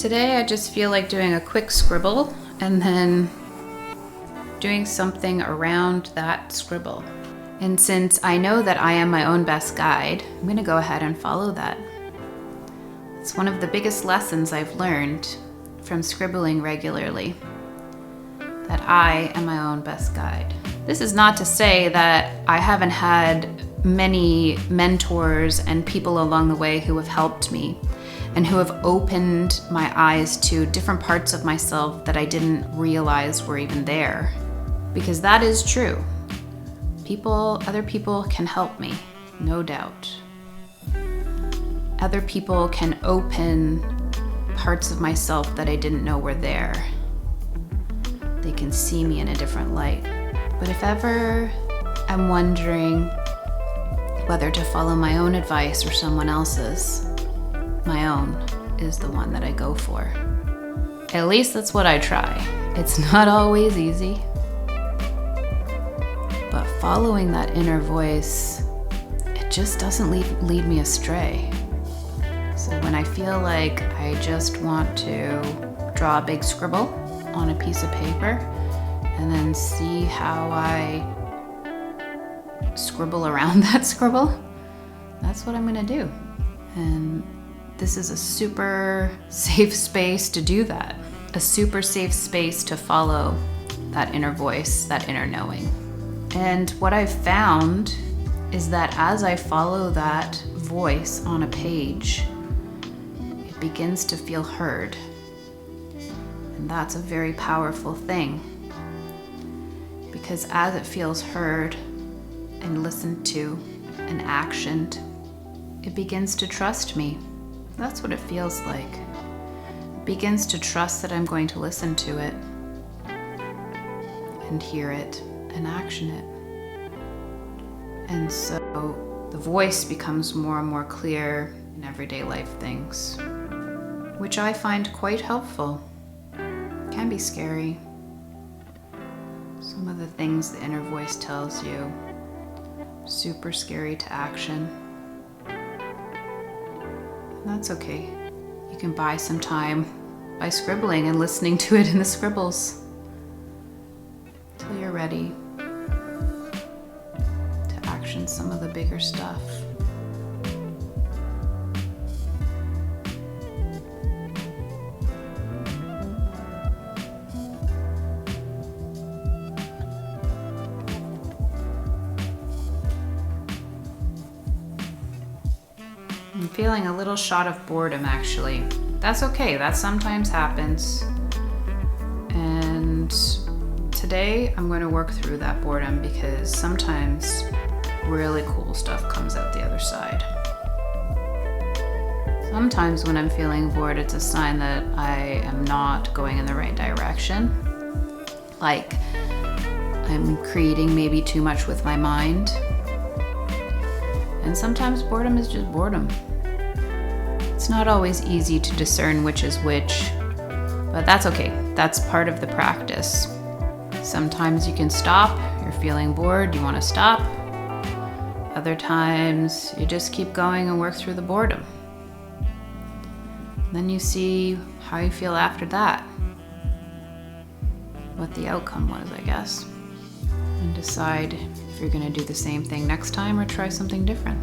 Today I just feel like doing a quick scribble and then doing something around that scribble. And since I know that I am my own best guide, I'm going to go ahead and follow that. It's one of the biggest lessons I've learned from scribbling regularly, that I am my own best guide. This is not to say that I haven't had many mentors and people along the way who have helped me and who have opened my eyes to different parts of myself that I didn't realize were even there. Because that is true. Other people can help me, no doubt. Other people can open parts of myself that I didn't know were there. They can see me in a different light. But if ever I'm wondering whether to follow my own advice or someone else's, my own is the one that I go for. At least that's what I try. It's not always easy. But following that inner voice, it just doesn't lead me astray. So when I feel like I just want to draw a big scribble on a piece of paper and then see how I scribble around that scribble, that's what I'm gonna do. And this is a super safe space to do that. A super safe space to follow that inner voice, that inner knowing. And what I've found is that as I follow that voice on a page, it begins to feel heard. And that's a very powerful thing. Because as it feels heard and listened to and actioned, it begins to trust me. That's what it feels like. It begins to trust that I'm going to listen to it and hear it and action it. And so the voice becomes more and more clear in everyday life things, which I find quite helpful. It can be scary. Some of the things the inner voice tells you, super scary to action. That's okay. You can buy some time by scribbling and listening to it in the scribbles till you're ready to action some of the bigger stuff. I'm feeling a little shot of boredom, actually. That's okay, that sometimes happens. And today I'm going to work through that boredom because sometimes really cool stuff comes out the other side. Sometimes when I'm feeling bored, it's a sign that I am not going in the right direction. Like I'm creating maybe too much with my mind. And sometimes boredom is just boredom. It's not always easy to discern which is which, but that's okay. That's part of the practice. Sometimes you can stop, you're feeling bored, you want to stop. Other times you just keep going and work through the boredom. Then you see how you feel after that, what the outcome was, I guess, and decide if you're going to do the same thing next time or try something different.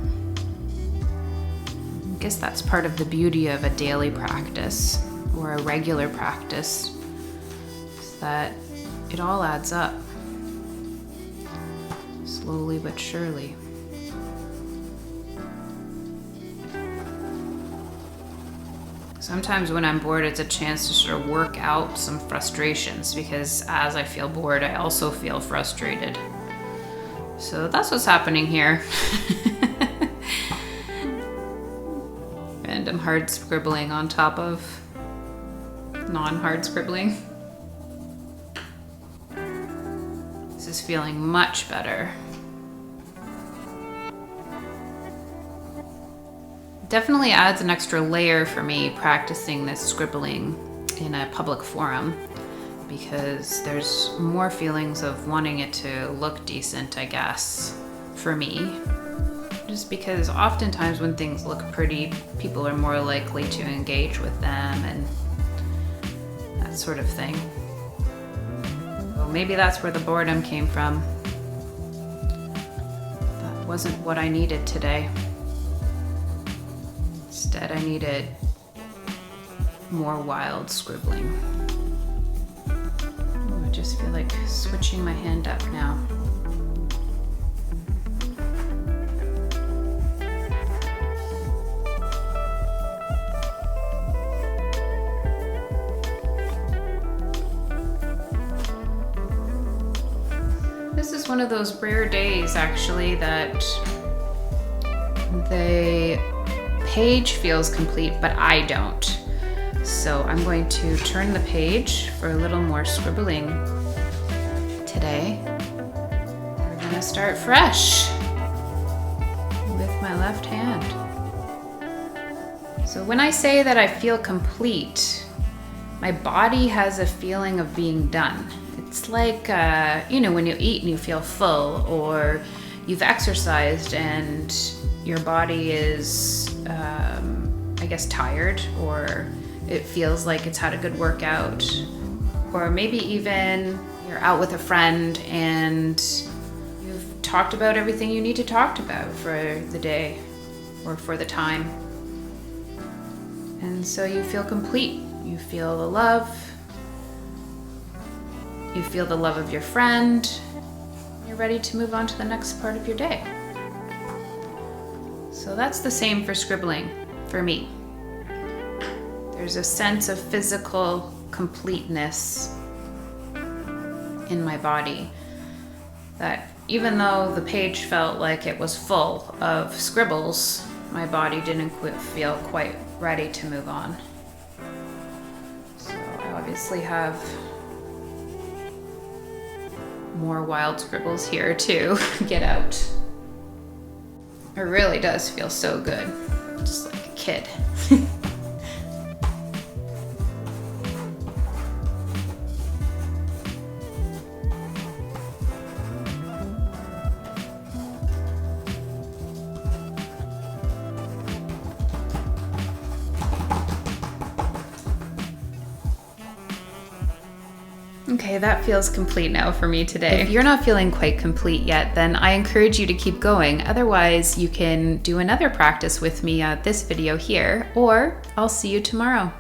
I guess that's part of the beauty of a daily practice or a regular practice, is that it all adds up, slowly but surely. Sometimes when I'm bored, it's a chance to sort of work out some frustrations, because as I feel bored, I also feel frustrated. So that's what's happening here. Random hard scribbling on top of non-hard scribbling. This is feeling much better. Definitely adds an extra layer for me practicing this scribbling in a public forum, because there's more feelings of wanting it to look decent, I guess, for me. Just because oftentimes when things look pretty, people are more likely to engage with them and that sort of thing. Well, maybe that's where the boredom came from. That wasn't what I needed today. Instead, I needed more wild scribbling. Oh, I just feel like switching my hand up now. This is one of those rare days, actually, that the page feels complete, but I don't. So I'm going to turn the page for a little more scribbling today. We're gonna start fresh with my left hand. So when I say that I feel complete, my body has a feeling of being done. It's like, when you eat and you feel full, or you've exercised and your body is, I guess, tired, or it feels like it's had a good workout, or maybe even you're out with a friend and you've talked about everything you need to talk about for the day or for the time. And so you feel complete. You feel the love. You feel the love of your friend. You're ready to move on to the next part of your day. So that's the same for scribbling for me. There's a sense of physical completeness in my body that even though the page felt like it was full of scribbles, my body didn't feel quite ready to move on. So I obviously have more wild scribbles here to get out. It really does feel so good, just like a kid. Okay, that feels complete now for me today. If you're not feeling quite complete yet, then I encourage you to keep going. Otherwise, you can do another practice with me at this video here, or I'll see you tomorrow.